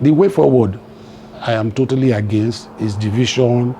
The way forward, I am totally against is division,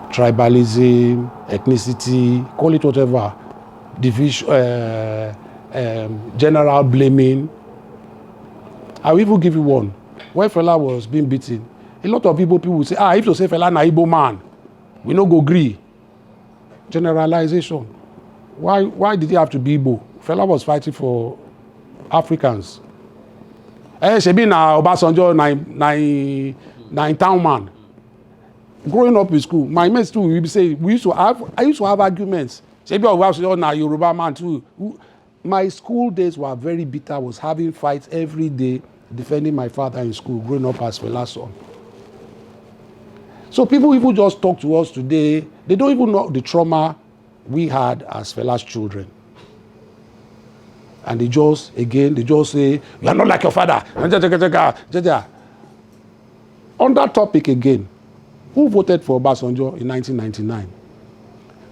tribalism, ethnicity, call it whatever, division, general blaming. I will even give you one. When Fela was being beaten, a lot of people will say, if you say Fela na Igbo man, we no go agree. Generalization. Why did he have to be Igbo? Fela was fighting for Africans. Shebi na Obasanjo na town man. Growing up in school, my mates too, we say I used to have arguments. Shebi Obasanjo na Yoruba man too. My school days were very bitter. I was having fights every day, defending my father in school, growing up as Fela's son. So people just talk to us today. They don't even know the trauma we had as Fela's children. And they just say, you are not like your father. On that topic again, who voted for Obasanjo in 1999?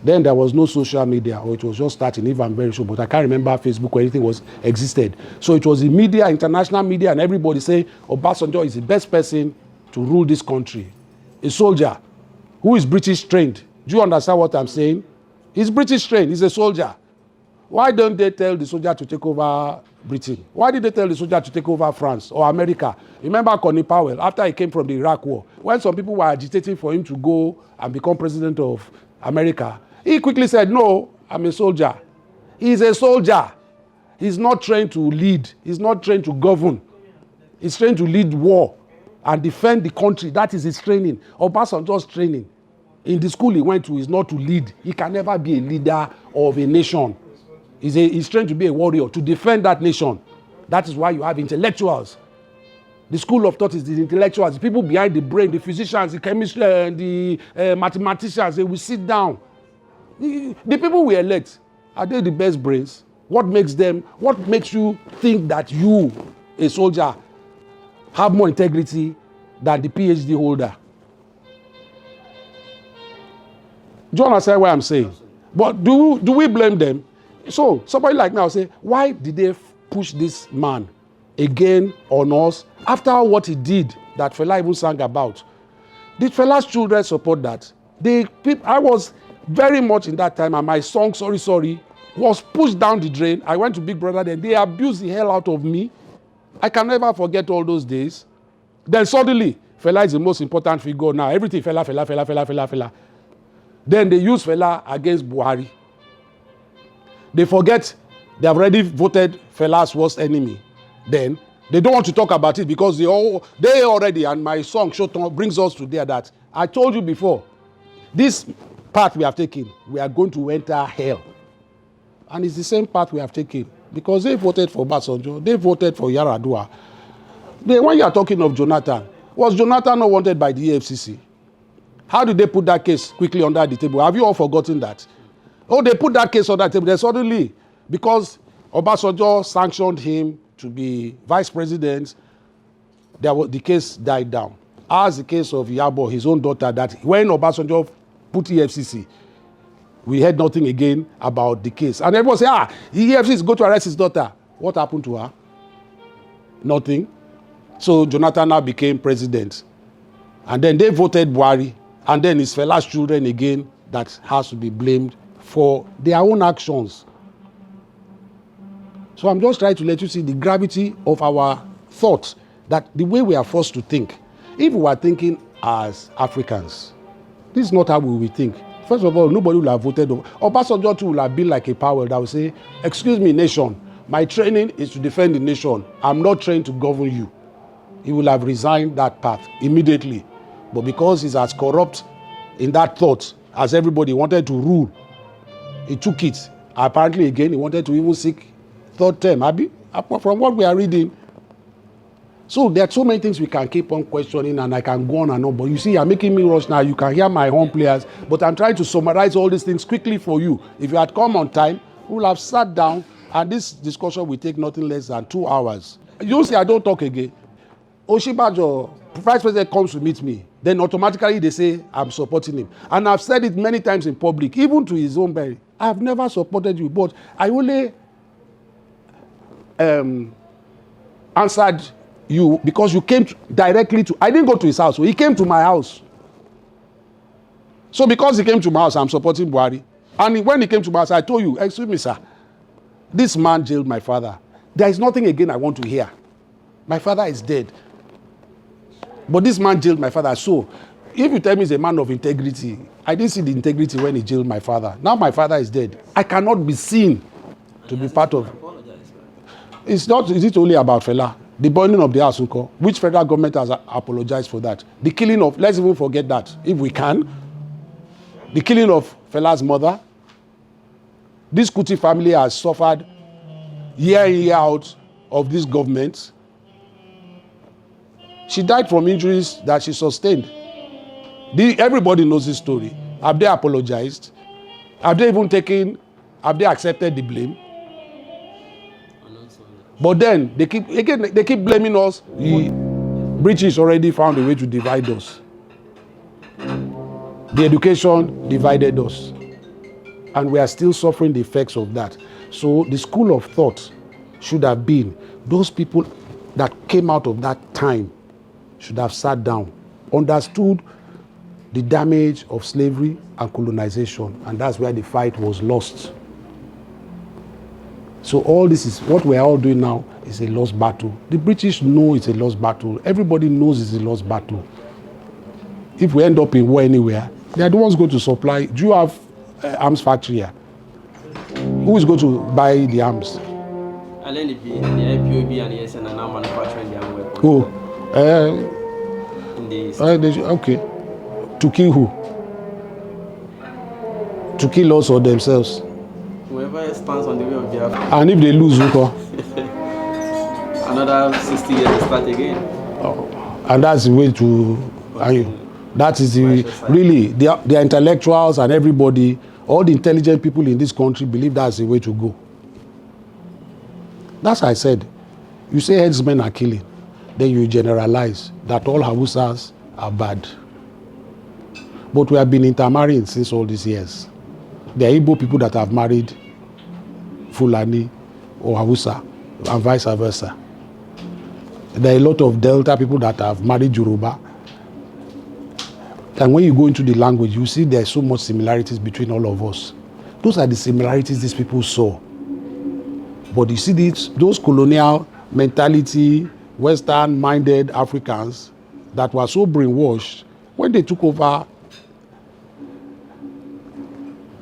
Then there was no social media, or it was just starting, if I'm very sure, but I can't remember Facebook or anything existed. So it was the media, international media, and everybody saying Obasanjo is the best person to rule this country. A soldier who is British trained. Do you understand what I'm saying? He's British trained, he's a soldier. Why don't they tell the soldier to take over Britain? Why did they tell the soldier to take over France or America? Remember Colin Powell, after he came from the Iraq War, when some people were agitating for him to go and become president of America, he quickly said, no, I'm a soldier. He's a soldier. He's not trained to lead. He's not trained to govern. He's trained to lead war and defend the country. That is his training. Obasanjo's training in the school he went to is not to lead. He can never be a leader of a nation. He's trained to be a warrior, to defend that nation. That is why you have intellectuals. The school of thought is the intellectuals, the people behind the brain, the physicians, the chemists, the mathematicians. They will sit down. The people we elect, are they the best brains? What makes you think that you, a soldier, have more integrity than the PhD holder? Do you understand what I'm saying? But do we blame them? So somebody like me will say, why did they push this man again on us after what he did that Fela even sang about? Did Fela's children support that? I was very much in that time, and my song Sorry was pushed down the drain. I went to Big Brother, then they abused the hell out of me. I can never forget all those days. Then suddenly Fela is the most important figure now. Everything Fela. Then they use Fela against Buhari. They forget they have already voted Fela's worst enemy. Then they don't want to talk about it because they already, and my song brings us to there that I told you before, this path we have taken, we are going to enter hell. And it's the same path we have taken because they voted for Obasanjo, they voted for Yar'Adua. When you are talking of Jonathan, was Jonathan not wanted by the EFCC? How did they put that case quickly under the table? Have you all forgotten that? Oh, they put that case on that table. Then suddenly, because Obasanjo sanctioned him to be vice president, the case died down. As the case of Yabo, his own daughter, that when Obasanjo put EFCC, we heard nothing again about the case. And everyone say, the EFCC is going to arrest his daughter. What happened to her? Nothing. So Jonathan now became president. And then they voted Buhari. And then it's Fela's children again that has to be blamed for their own actions. So I'm just trying to let you see the gravity of our thoughts, that the way we are forced to think. If we are thinking as Africans, this is not how we will think. First of all, nobody will have voted. Obasanjo too will have been like a Powell that will say, excuse me, nation, my training is to defend the nation. I'm not trained to govern you. He will have resigned that path immediately. But because he's as corrupt in that thought as everybody wanted to rule, he took it. Apparently, again, he wanted to even seek third term. From what we are reading. So there are so many things we can keep on questioning, and I can go on and on. But you see, you're making me rush now. You can hear my home players. But I'm trying to summarize all these things quickly for you. If you had come on time, we would have sat down, and this discussion will take nothing less than 2 hours. You see, I don't talk again. Oshibajo, Vice President, comes to meet me. Then automatically they say, I'm supporting him. And I've said it many times in public, even to his own belly. I've never supported you, but I only answered because you came directly to, I didn't go to his house, so he came to my house. So because he came to my house, I'm supporting Buhari. And when he came to my house, I told you, excuse me, sir, this man jailed my father. There is nothing again I want to hear. My father is dead. But this man jailed my father. So if you tell me he's a man of integrity, I didn't see the integrity when he jailed my father. Now my father is dead. I cannot be seen to be part of. It's not, is it only about Fela? The burning of the Asuko, which federal government has apologized for that? The killing of, let's even forget that, if we can. The killing of Fela's mother. This Kuti family has suffered year in, year out of this government. She died from injuries that she sustained. Everybody knows this story. Have they apologized? Have they even taken, have they accepted the blame? But then they keep blaming us. The British already found a way to divide us. The education divided us. And we are still suffering the effects of that. So the school of thought should have been those people that came out of that time should have sat down, understood the damage of slavery and colonization, and that's where the fight was lost. So all this is what we're all doing now is a lost battle. The British know it's a lost battle. Everybody knows it's a lost battle. If we end up in war anywhere, they are the ones going to supply. Do you have arms factory here? Who is going to buy the arms? And then the IPOB and the SN are now manufacturing their weapons. Who? In the Okay. To kill who? To kill us or themselves? Whoever stands on the way of their... And if they lose, who? Another 60 years to start again. Oh. And that's the way to... that is the... Really, the intellectuals and everybody, all the intelligent people in this country believe that's the way to go. That's what I said. You say headsmen are killing. Then you generalize that all Hausas are bad. But we have been intermarrying since all these years. There are Igbo people that have married Fulani or Hausa and vice versa. There are a lot of Delta people that have married Yoruba. And when you go into the language, you see there's so much similarities between all of us. Those are the similarities these people saw. But you see those colonial mentality, Western-minded Africans that were so brainwashed, when they took over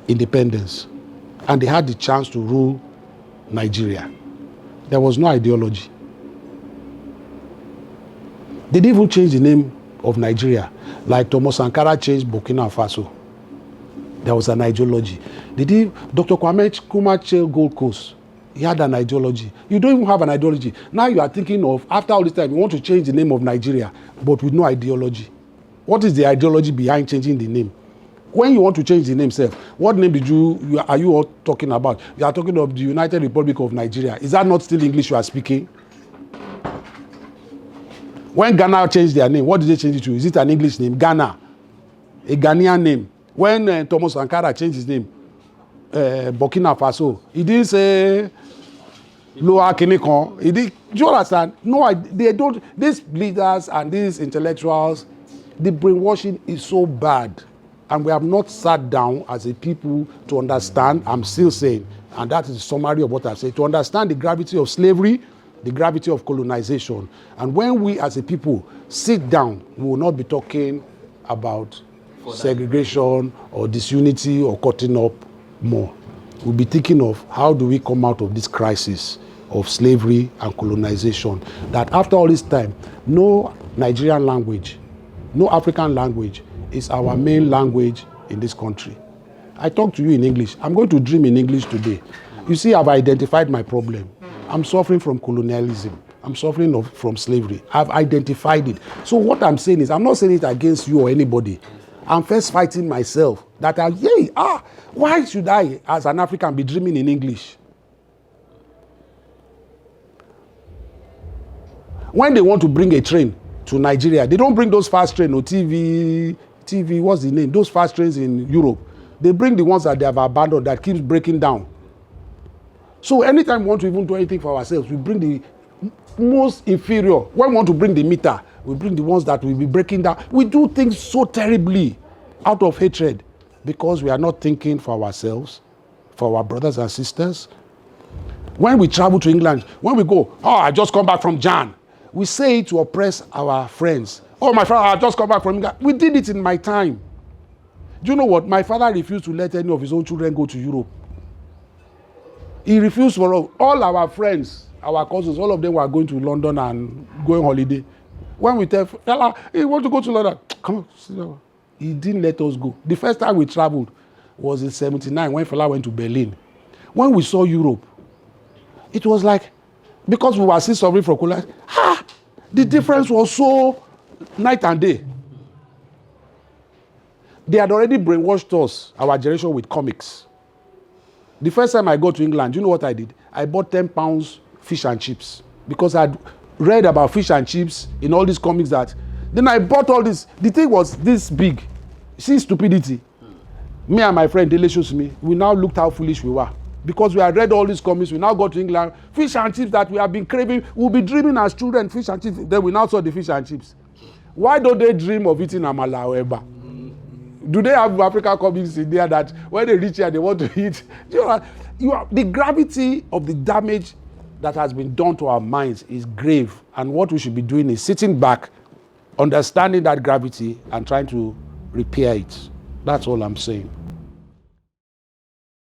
independence and they had the chance to rule Nigeria, there was no ideology. They didn't even change the name of Nigeria, like Thomas Sankara changed Burkina Faso. There was an ideology. Dr. Kwame Nkrumah changed Gold Coast. He had an ideology. You don't even have an ideology. Now you are thinking of, after all this time, you want to change the name of Nigeria, but with no ideology. What is the ideology behind changing the name? When you want to change the name, self, what name are you all talking about? You are talking of the United Republic of Nigeria. Is that not still English you are speaking? When Ghana changed their name, what did they change it to? Is it an English name? Ghana. A Ghanaian name. When Thomas Sankara changed his name, Burkina Faso, he didn't say Loa Kinikon. Do you understand? No, they don't. These leaders and these intellectuals, the brainwashing is so bad. And we have not sat down as a people to understand, I'm still saying, and that is the summary of what I've said, to understand the gravity of slavery, the gravity of colonization. And when we as a people sit down, we will not be talking about segregation or disunity or cutting up more. We'll be thinking of how do we come out of this crisis of slavery and colonization. That after all this time, no Nigerian language, no African language is our main language in this country. I talk to you in English. I'm going to dream in English today. You see, I've identified my problem. I'm suffering from colonialism. I'm suffering from slavery. I've identified it. So what I'm saying is, I'm not saying it against you or anybody. I'm first fighting myself. Why should I, as an African, be dreaming in English? When they want to bring a train to Nigeria, they don't bring those fast trains or TV, what's the name? Those fast trains in Europe. They bring the ones that they have abandoned that keeps breaking down. So anytime we want to even do anything for ourselves, we bring the most inferior. When we want to bring the meter, we bring the ones that will be breaking down. We do things so terribly out of hatred because we are not thinking for ourselves, for our brothers and sisters. When we travel to England, when we go, oh, I just come back from Jan, we say it to oppress our friends. Oh, my father, I just come back from England. We did it in my time. Do you know what? My father refused to let any of his own children go to Europe. He refused for all our friends, our cousins, all of them were going to London and going holiday. When we tell Fela, he want to go to London, come on, sit down. He didn't let us go. The first time we traveled was in 79 when Fela went to Berlin. When we saw Europe, it was like, because we were still suffering from cholera, the difference was so night and day. They had already brainwashed us, our generation, with comics. The first time I got to England, do you know what I did? I bought 10 pounds fish and chips because I'd read about fish and chips in all these comics that. Then I bought all this. The thing was this big. See stupidity. Me and my friend Dele shows me. We now looked how foolish we were. Because we had read all these comics, we now got to England. Fish and chips that we have been craving, we'll be dreaming as children, fish and chips. Then we now saw the fish and chips. Why don't they dream of eating amala or eba? Do they have African comics in there that when they reach here, they want to eat? The gravity of the damage that has been done to our minds is grave. And what we should be doing is sitting back, understanding that gravity and trying to repair it. That's all I'm saying.